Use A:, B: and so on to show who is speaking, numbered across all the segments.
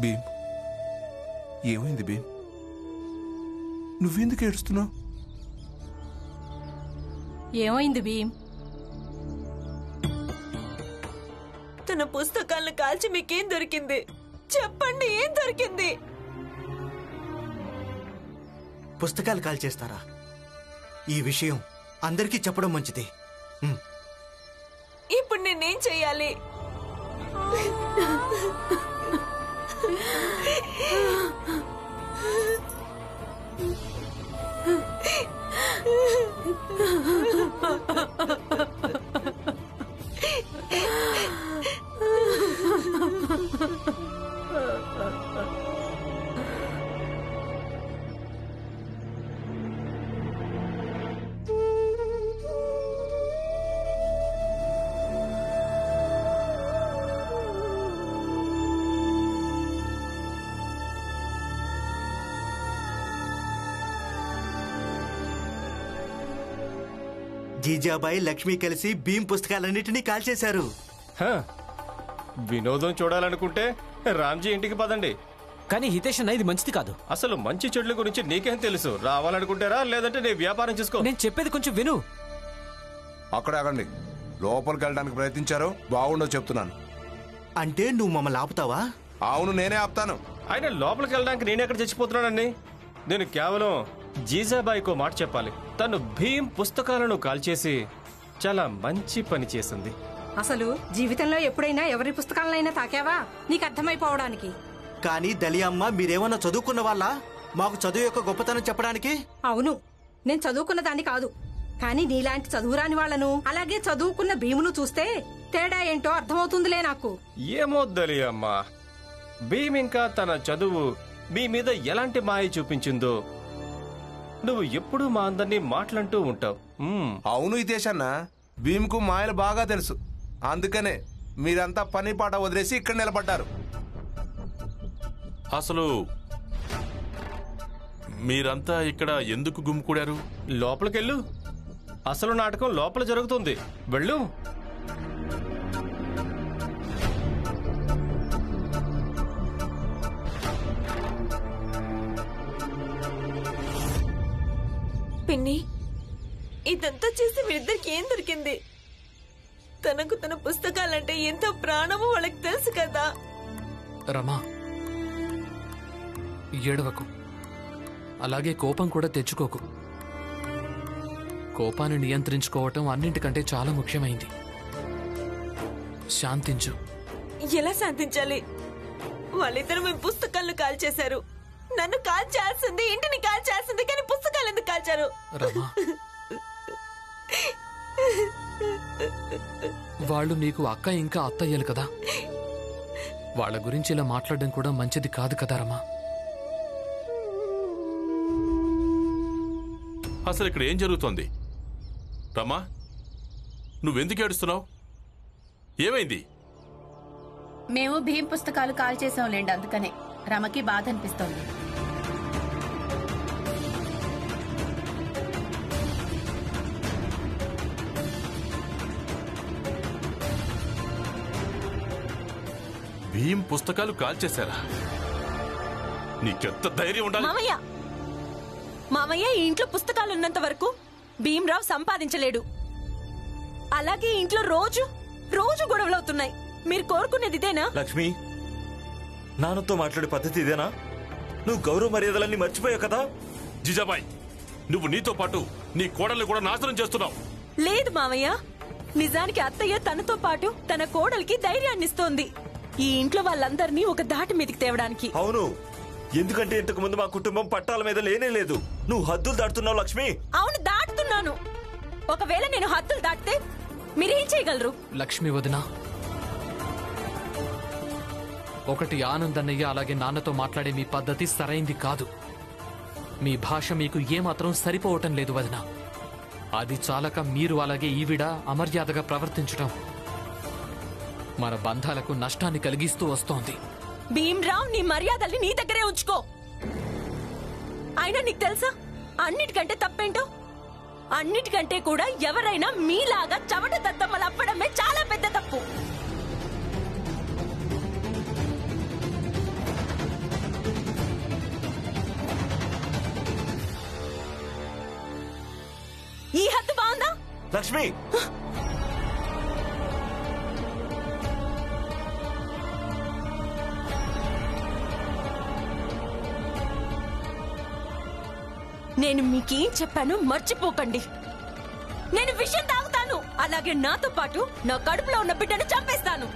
A: భీమ్, ఏమైంది భీమ్? నువ్వెందుకు ఏడుస్తున్నావు?
B: ఏమైంది భీమ్?
C: తన పుస్తకాలను కాల్చి మీకేం దొరికింది? చెప్పండి, ఏం దొరికింది?
D: పుస్తకాలు కాల్చేస్తారా? ఈ విషయం అందరికీ చెప్పడం మంచిది.
C: ఇప్పుడు నేనేం చెయ్యాలి?
D: జీజాబాయి, లక్ష్మి కలిసి భీమ్ పుస్తకాలన్నిటినీ కాల్చేశారు.
E: వినోదం చూడాలనుకుంటే రామ్జీ ఇంటికి పదండి.
F: కానీ హితేష్ అన్న, ఇది మంచిది కాదు.
E: అసలు మంచి చెడ్ల గురించి నీకేం తెలుసు? రావాలనుకుంటారా లేదంటే నీ వ్యాపారం చేసుకో.
F: నేను చెప్పేది కొంచెం విను.
A: అక్కడే ఆగండి. లోపలికి వెళ్ళడానికి ప్రయత్నించారు, బాగుండవు చెప్తున్నాను.
D: అంటే నువ్వు మమ్మల్ని ఆపుతావా?
A: అవును, నేనే ఆపుతాను.
E: ఆయన లోపలికి వెళ్ళడానికి నేనెక్కడ చచ్చిపోతున్నానండి? నేను కేవలం జీజాబాయికో మాట చెప్పాలి. తను భీమ్ పుస్తకాలను కాల్చేసి చాలా మంచి పని చేసింది.
B: అసలు జీవితంలో ఎప్పుడైనా ఎవరి పుస్తకాలనైనా తాకావా? నీకు అర్థమైపోవడానికి.
D: కానీ దలియమ్మ, మీరేమన్నా చదువుకున్న వాళ్ళ? మాకు చదువు యొక్క గొప్పతనం చెప్పడానికి?
B: అవును, నేను చదువుకున్న దాన్ని కాదు. కానీ నీలాంటి చదువురాని వాళ్లను, అలాగే చదువుకున్న భీమును చూస్తే తేడా ఏంటో అర్థమవుతుందిలే నాకు.
E: ఏమొద్దలి అమ్మా, భీమ్ ఇంకా తన చదువు మీ మీద ఎలాంటి మాయ చూపించిందో నువ్వు ఎప్పుడూ మా అందరినీ మాట్లాడుతూ ఉంటావు.
A: అవును హితేష్ అన్న, భీమ్కు మాయలు బాగా తెలుసు. అందుకనే మీరంతా పని పాట వదిలేసి ఇక్కడ నిలబడ్డారు.
G: అసలు మీరంతా ఇక్కడ ఎందుకు గుమ్ముకూడారు?
E: లోపలికెళ్ళు, అసలు నాటకం లోపల జరుగుతుంది. వెళ్ళు.
C: పిన్ని, ఇదంతా చేసి వీళ్ళిద్దరికి ఏం దొరికింది? తనకు తన పుస్తకాలంటే ఎంతో ప్రాణమో వాళ్ళకి తెలుసు కదా.
H: రమా, ఏడవకు, అలాగే కోపం కూడా తెచ్చుకోకు. కోపాన్ని నియంత్రించుకోవటం అన్నింటికంటే చాలా ముఖ్యమైంది. శాంతించు.
C: ఎలా శాంతించాలి? వాళ్ళిద్దరు మీ పుస్తకాలను కాల్చేశారు. నన్ను కాల్చాల్సింది, ఇంటిని కాల్చాల్సింది, కానీ పుస్తకాలు ఎందుకు కాల్చారు?
H: రమా, వాళ్ళు నీకు అక్క ఇంకా అత్తయ్యలు కదా. వాళ్ళ గురించి ఇలా మాట్లాడడం కూడా మంచిది కాదు కదా రమా.
G: అసలు ఇక్కడ ఏం జరుగుతోంది? రమా, నువ్వెందుకు ఏడుస్తున్నావు? ఏమైంది?
I: మేము భీమ్ పుస్తకాలు కాల్ చేసాంలేండి, అందుకనే రమకి బాధ అనిపిస్తోంది.
G: భీమ్ పుస్తకాలు కాల్చేశారా? నీకెంత ధైర్యం ఉండాలి?
C: మామయ్య, మామయ్య, ఈ ఇంట్లో పుస్తకాలు ఉన్నంత వరకు భీమ్రావు సంపాదించలేడు. అలాగే ఇంట్లో రోజు రోజు గొడవలవుతున్నాయి. మీరు కోరుకునేది ఇదేనా?
J: లక్ష్మి, నాన్నతో మాట్లాడే పద్ధతి ఇదేనా? నువ్వు గౌరవ మర్యాదలన్నీ మర్చిపోయావు కదా.
G: జిజాబాయ్, నువ్వు నీతో పాటు నీ కోడల్ని కూడా నాశనం చేస్తున్నావు.
C: లేదు మామయ్య, నిజానికి అత్తయ్య తనతో పాటు తన కోడలికి ధైర్యాన్నిస్తోంది ఈ ఇంట్లో వాళ్ళందరినీ ఒక దాటి మీదకి తేవడానికి.
J: అవును, ఎందుకంటే ఇంతకు ముందు మా కుటుంబం పట్టాల మీద లేనే లేదు. నువ్వు హద్దులు దాటుతున్నావు లక్ష్మి.
C: అవును, దాటుతున్నాను. ఒకవేళ నేను హద్దులు దాటితే మీరేం చేయగలరు?
H: లక్ష్మి వదిన, ఒకటి ఆనందన్నయ్య అలాగే నాన్నతో మాట్లాడే మీ పద్ధతి సరైంది కాదు. మీ భాష మీకు ఏమాత్రం సరిపోవటం లేదు వదిన. అది చాలక మీరు అలాగే ఈవిడ అమర్యాదగా ప్రవర్తించటం మన బంధాలకు నష్టాన్ని కలిగిస్తూ వస్తోంది.
C: భీమ్రావ్, నీ మర్యాదల్ని నీ దగ్గరే ఉంచుకో. అయినా నీకు తెలుసా అన్నిటికంటే తప్పేంటో? అన్నిటికంటే కూడా ఎవరైనా మీలాగా చెమట దద్దమ్మలు అప్పడమే చాలా పెద్ద తప్పు.
J: లక్ష్మి
C: నేను మీకేం చెప్పాను మర్చిపోకండి. నేను విషయం తాగుతాను, అలాగే నాతో పాటు నా కడుపులో ఉన్న బిడ్డను చంపేస్తాను.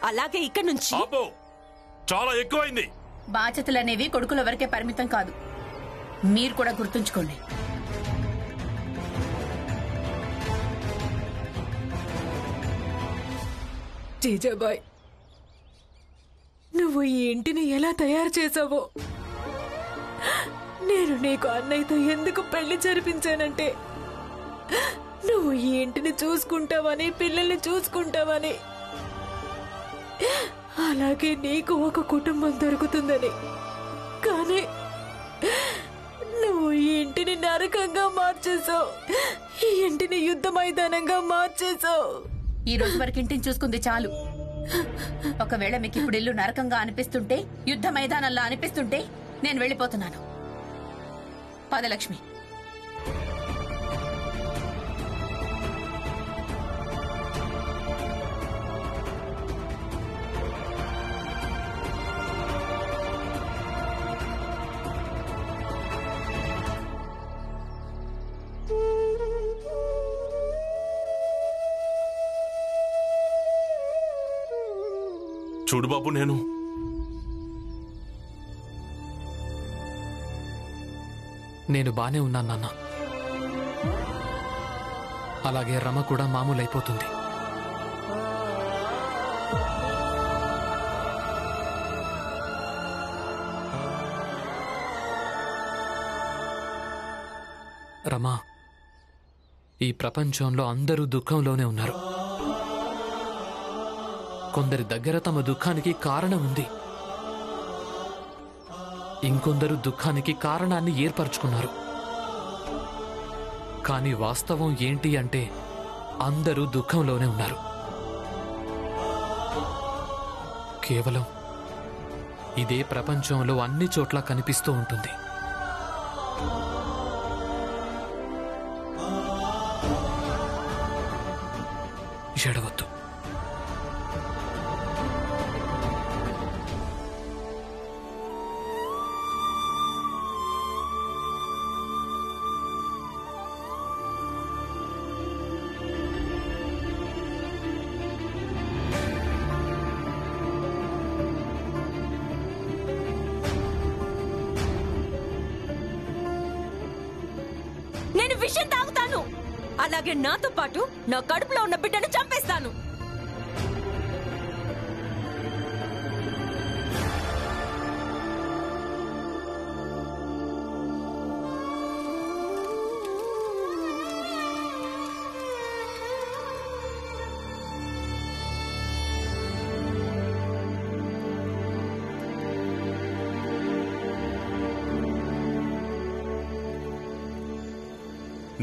C: అలాగే ఇక్కడి నుంచి
G: ఆపో, చాలా ఎక్కువైంది.
I: బాధ్యతలనేవి కొడుకుల వరకే పరిమితం కాదు, మీరు కూడా గుర్తుంచుకోండి.
K: జీజాబాయ్, నువ్వు ఈ ఇంటిని ఎలా తయారు చేసావో, నేను నీకు అన్నయ్యతో ఎందుకు పెళ్లి జరిపించానంటే నువ్వు ఈ ఇంటిని చూసుకుంటావని, పిల్లల్ని చూసుకుంటావని, అలాగే నీకు ఒక కుటుంబం దొరుకుతుందని. కానీ నువ్వు ఈ ఇంటిని నరకంగా మార్చేశావు, ఈ ఇంటిని యుద్ధ మైదానంగా మార్చేశావు.
I: ఈ రోజు వరకు ఇంటిని చూసుకుంది చాలు. ఒకవేళ మీకు ఇప్పుడు ఇల్లు నరకంగా అనిపిస్తుంటే, యుద్ధ మైదానంలా అనిపిస్తుంటే నేను వెళ్ళిపోతున్నాను. పదలక్ష్మి.
G: చూడు బాబు,
H: నేను బానే ఉన్నాను నాన్న. అలాగే రమ కూడా మామూలైపోతుంది. రమా, ఈ ప్రపంచంలో అందరూ దుఃఖంలోనే ఉన్నారు. కొందరి దగ్గర తమ దుఃఖానికి కారణం ఉంది, ఇంకొందరు దుఃఖానికి కారణాన్ని ఏర్పరచుకున్నారు. కానీ వాస్తవం ఏంటి అంటే అందరూ దుఃఖంలోనే ఉన్నారు. కేవలం ఇదే ప్రపంచంలో అన్ని చోట్ల కనిపిస్తూ ఉంటుంది. ఏడవద్దు.
C: నేను విషయం తాగుతాను, అలాగే నాతో పాటు నా కడుపులో ఉన్న బిడ్డను చంపేస్తాను.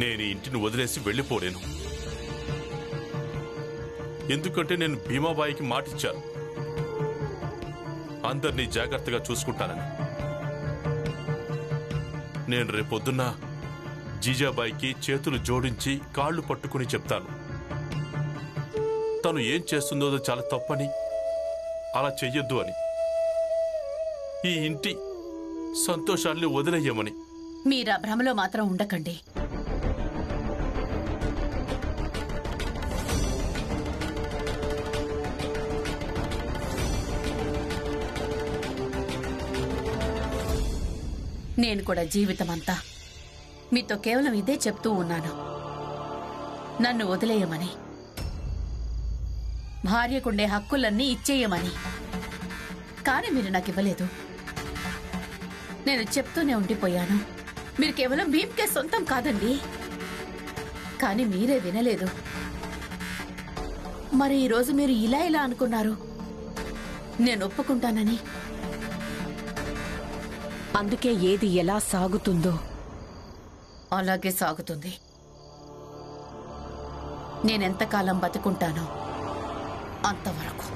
G: నేను ఈ ఇంటిని వదిలేసి వెళ్ళిపోలేను. ఎందుకంటే నేను భీమాబాయికి మాటిచ్చాను, అందరినీ జాగ్రత్తగా చూసుకుంటానని. నేను రేపొద్దున్న జీజాబాయికి చేతులు జోడించి కాళ్ళు పట్టుకుని చెప్తాను, తను ఏం చేస్తుందో చాలా తప్పని, అలా చెయ్యొద్దు అని, ఈ ఇంటి సంతోషాల్ని వదిలేయమని.
I: మీరా భ్రమలో మాత్రం ఉండకండి. నేను కూడా జీవితమంతా మీతో కేవలం ఇదే చెప్తూ ఉన్నాను, నన్ను వదిలేయమని, భార్యకుండే హక్కులన్నీ ఇచ్చేయమని. కానీ మీరు నాకు ఇవ్వలేదు. నేను చెప్తూనే ఉండిపోయాను, మీరు కేవలం భీమ్కే సొంతం కాదండి. కానీ మీరే వినలేదు. మరి ఈరోజు మీరు ఇలా అనుకున్నారు, నేను ఒప్పుకుంటానని.
C: అందుకే ఏది ఎలా సాగుతుందో
I: అలాగే సాగుతుంది. నేనెంతకాలం బతుకుంటానో అంతవరకు.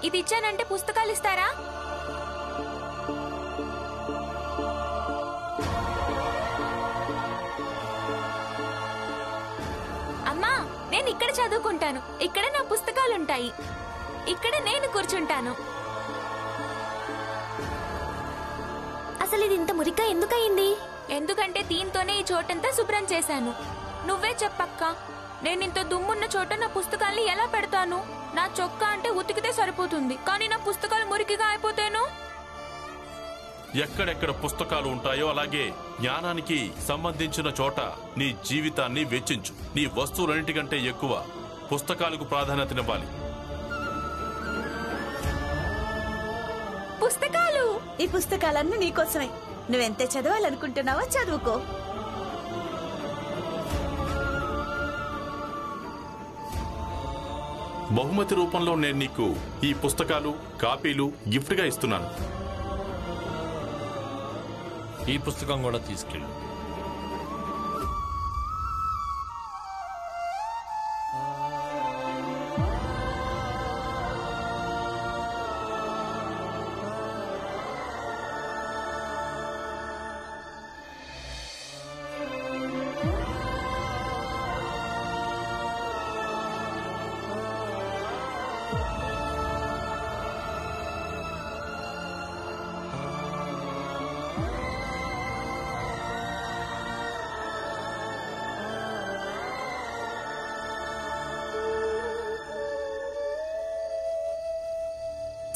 L: ఇది ఇచ్చానంటే పుస్తకాలు ఇస్తారా? అమ్మా, నేను ఇక్కడ చదువుకుంటాను. ఇక్కడ నా పుస్తకాలుంటాయి. ఇక్కడ నేను కూర్చుంటాను. అసలు ఇది ఇంత మురిగ్గా ఎందుకయింది? ఎందుకంటే దీంతోనే ఈ చోటంతా శుభ్రం చేశాను. నువ్వే చెప్పక్క, నేనింత దుమ్మున్న చోట నా పుస్తకాల్ని ఎలా పెడతాను? నా చొక్కా అంటే ఉతికితే సరిపోతుంది, కానీ నా పుస్తకాలు మురికిగా అయిపోతేను.
G: ఎక్కడెక్కడ పుస్తకాలు ఉంటాయో అలాగే జ్ఞానానికి సంబంధించిన చోట నీ జీవితాన్ని వెచ్చించు. నీ వస్తువులన్నిటికంటే ఎక్కువ పుస్తకాలకు ప్రాధాన్యతనివ్వాలి.
L: పుస్తకాలు,
M: ఈ పుస్తకాలన్నీ నీకోసమే. నువ్వెంత చదవాలనుకుంటున్నావో చదువుకో.
G: బహుమతి రూపంలో నేను నీకు ఈ పుస్తకాలు, కాపీలు గిఫ్ట్గా ఇస్తున్నాను.
N: ఈ పుస్తకం కూడా తీసుకెళ్ళు.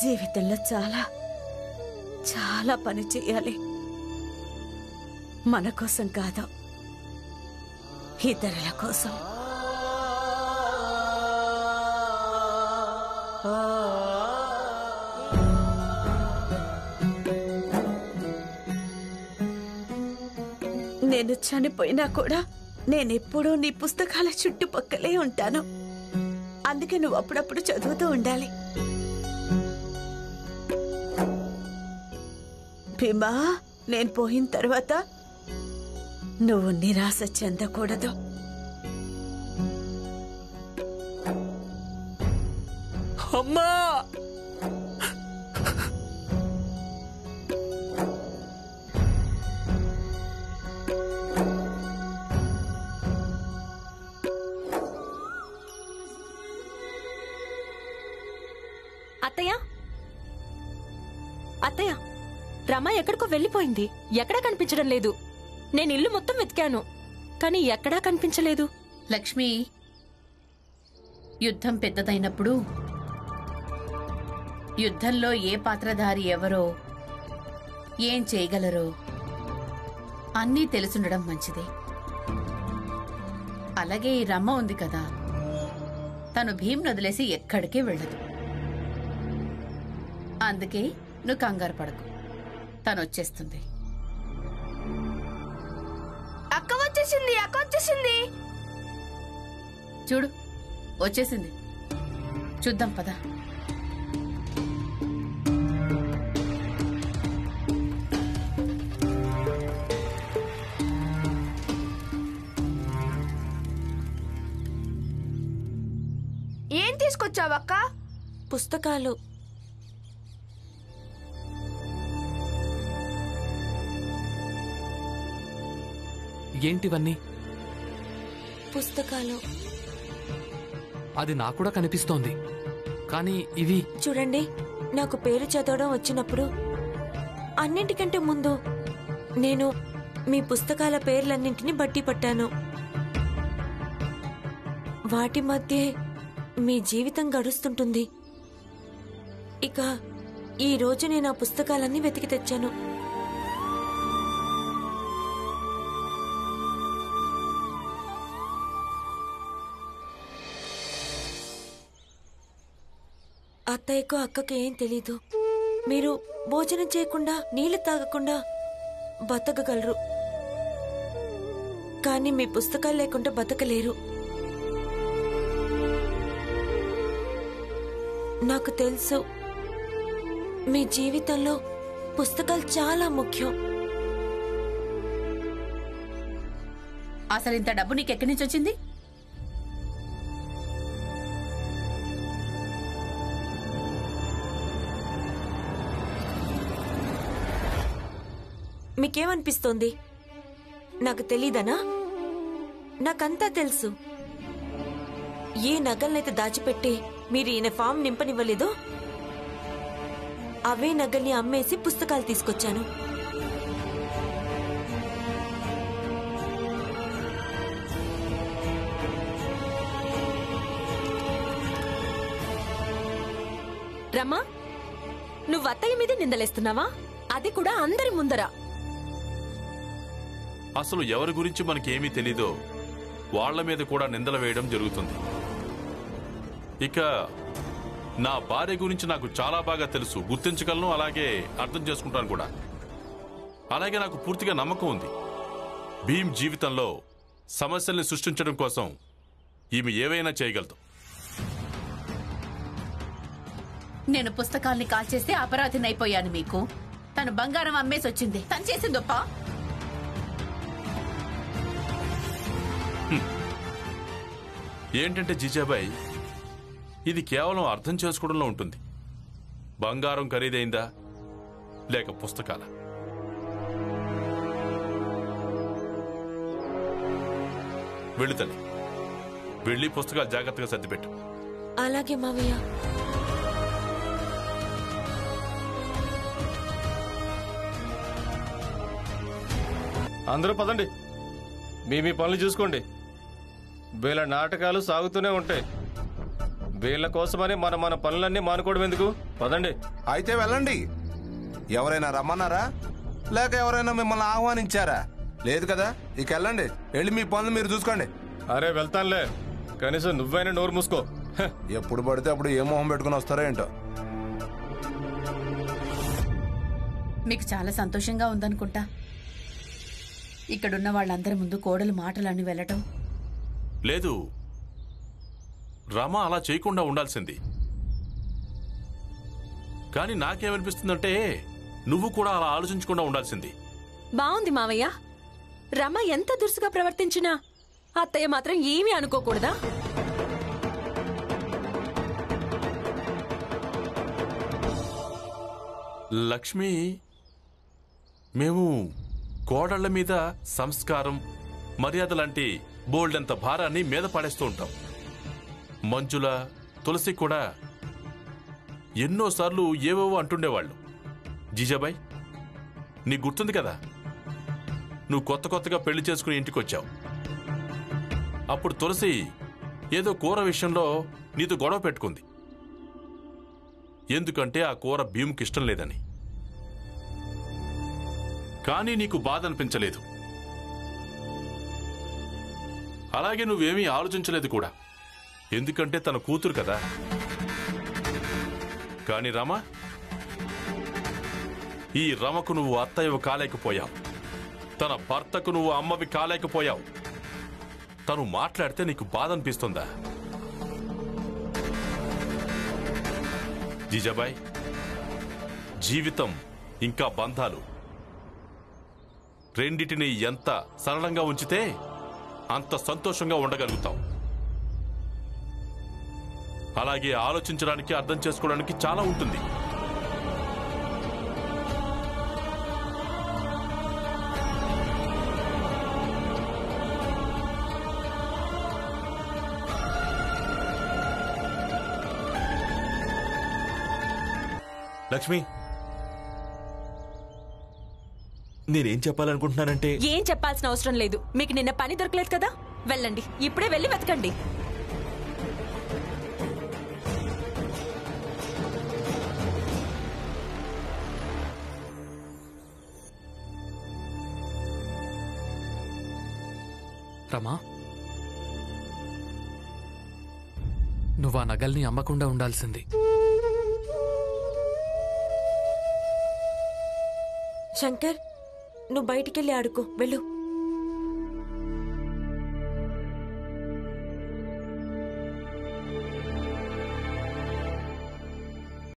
M: జీవితంలో చాలా చాలా పని చేయాలి. మన కోసం కాదు, ఇతరుల కోసం. నేను చనిపోయినా కూడా నేనెప్పుడూ నీ పుస్తకాల చుట్టుపక్కలే ఉంటాను. అందుకే నువ్వు అప్పుడప్పుడు చదువుతూ ఉండాలి. భీమా, నేను పోయిన తర్వాత నువ్వు నిరాశ చెందకూడదు.
F: అమ్మా,
C: అత్తయ్య, అత్తయ్య, రమ ఎక్కడికో వెళ్ళిపోయింది. ఎక్కడా కనిపించడం లేదు. నేను ఇల్లు మొత్తం వెతికాను, కానీ ఎక్కడా కనిపించలేదు.
I: లక్ష్మి, యుద్ధం పెద్దదైనప్పుడు యుద్ధంలో ఏ పాత్రధారి ఎవరో, ఏం చేయగలరో అన్నీ తెలుసుండడం మంచిదే. అలాగే ఈ రమ్మ ఉంది కదా, తను భీమ్ వదిలేసి ఎక్కడికి వెళ్ళదు. అందుకే నువ్వు కంగారు పడకు, తను వచ్చేస్తుంది.
L: అక్క వచ్చేసింది, అక్క వచ్చేసింది.
I: చూడు, వచ్చేసింది. చూద్దాం పద.
L: ఏం తీసుకొచ్చావక్క?
M: పుస్తకాలు.
H: ఏంటివన్నీ?
K: పుస్తకాలు.
H: అది నాకు కూడా కనిపిస్తోంది, కానీ ఇవి
K: చూడండి, నాకు పేరు చదవడం వచ్చినప్పుడు అన్నింటికంటే ముందు నేను మీ పుస్తకాల పేర్లన్నింటినీ బట్టి పట్టాను. వాటి మధ్య మీ జీవితం గడుస్తుంటుంది. ఇక ఈ రోజు నేను ఆ పుస్తకాలన్నీ వెతికి తెచ్చాను. అత్తయ్యకు అక్కకు ఏం తెలీదు. మీరు భోజనం చేయకుండా నీళ్లు తాగకుండా బతకగలరు, కానీ మీ పుస్తకాలు లేకుండా బతకలేరు. నాకు తెలుసు, మీ జీవితంలో పుస్తకాలు చాలా ముఖ్యం.
I: అసలు ఇంత డబ్బు నీకెక్కడి నుంచి వచ్చింది?
K: మీకేమనిపిస్తోంది? నాకు తెలీదనా? నాకంతా తెలుసు. ఏ నగలనైతే దాచిపెట్టి మీరు ఈయన ఫామ్ నింపనివ్వలేదో అవే నగల్ని అమ్మేసి పుస్తకాలు తీసుకొచ్చాను.
C: రమ్మా, నువ్వు అత్తయ్య మీద నిందలేస్తున్నావా? అది కూడా అందరి ముందర.
G: అసలు ఎవరి గురించి మనకేమీ తెలీదో వాళ్ల మీద కూడా నిందలు వేయడం జరుగుతుంది. ఇక నా భార్య గురించి నాకు చాలా బాగా తెలుసు, గుర్తించగలను, అలాగే అర్థం చేసుకుంటాను కూడా. అలాగే నాకు పూర్తిగా నమ్మకం ఉంది. భీమ్ జీవితంలో సమస్యల్ని సృష్టించడం కోసం ఈమె ఏవైనా చేయగలదు.
I: నేను పుస్తకాల్ని కాల్చేస్తే అపరాధినైపోయాను. మీకు తను బంగారం అమ్మేసి వచ్చింది. తను చేసిందొప్ప.
G: ఏంటంటే జీజాబాయ్, ఇది కేవలం అర్థం చేసుకోవడంలో ఉంటుంది. బంగారం ఖరీదైందా లేక పుస్తకాల? వెళ్ళు తల్లి, వెళ్ళి పుస్తకాలు జాగ్రత్తగా సర్దిపెట్టు.
K: అలాగే మావయ్య.
E: అందరూ పదండి, మీ పనులు చూసుకోండి. వీళ్ళ నాటకాలు సాగుతూనే ఉంటాయి. వీళ్ళ కోసమని మన పనులన్నీ మానుకోవడం ఎందుకు? పదండి.
A: అయితే వెళ్ళండి. ఎవరైనా రమ్మన్నారా లేక ఎవరైనా మిమ్మల్ని ఆహ్వానించారా? లేదు కదా, ఇక వెళ్ళండి. వెళ్ళి మీ పనులు మీరు చూసుకోండి.
E: అరే వెళ్తానులే, కనీసం నువ్వైనా నోరు మూసుకో.
A: ఎప్పుడు పడితే అప్పుడు ఏ మొహం పెట్టుకుని వస్తారో ఏంటో.
I: మీకు చాలా సంతోషంగా ఉందనుకుంటా ఇక్కడున్న వాళ్ళందరి ముందు కోడలు మాటలన్నీ వెళ్ళటం.
G: లేదు, రమ అలా చేయకుండా ఉండాల్సింది. కానీ నాకేమనిపిస్తుందంటే నువ్వు కూడా అలా ఆలోచించకుండా ఉండాల్సింది.
C: బావుంది మావయ్య. రమ ఎంత దురుసుగా ప్రవర్తించినా అత్తయ్య మాత్రం ఏమీ అనుకోకూడదా?
G: లక్ష్మి, మేము కోడళ్ల మీద సంస్కారం, మర్యాద లాంటి బోల్డంత భారాన్ని మీద పడేస్తూ ఉంటాం. మంజుల, తులసి కూడా ఎన్నోసార్లు ఏవేవో అంటుండేవాళ్ళు. జీజాబాయ్, నీకు గుర్తుంది కదా, నువ్వు కొత్తగా పెళ్లి చేసుకుని ఇంటికొచ్చావు. అప్పుడు తులసి ఏదో కూర విషయంలో నీతో గొడవ పెట్టుకుంది. ఎందుకంటే ఆ కూర భీముకి ఇష్టం లేదని. కానీ నీకు బాధ అనిపించలేదు. అలాగే నువ్వేమీ ఆలోచించలేదు కూడా, ఎందుకంటే తన కూతురు కదా. కాని రమ, ఈ రమకు నువ్వు అత్తయ్యవి కాలేకపోయావు, తన భర్తకు నువ్వు అమ్మవి కాలేకపోయావు. తను మాట్లాడితే నీకు బాధ అనిపిస్తుందా? జీజాబాయ్, జీవితం ఇంకా బంధాలు రెండిటిని ఎంత సరళంగా ఉంచితే అంత సంతోషంగా ఉండగలుగుతాం. అలాగే ఆలోచించడానికి, అర్థం చేసుకోవడానికి చాలా ఉంటుంది.
J: లక్ష్మి, నేనేం చెప్పాలనుకుంటున్నానంటే...
C: ఏం చెప్పాల్సిన అవసరం లేదు. మీకు నిన్న పని దొరకలేదు కదా, వెళ్ళండి. ఇప్పుడే వెళ్ళి వెతకండి.
H: రమా, నువ్వు ఆ నగల్ని అమ్మకుండా ఉండాల్సింది.
K: శంకర్, నువ్వు బయటికెళ్ళి ఆడుకో, వెళ్ళు.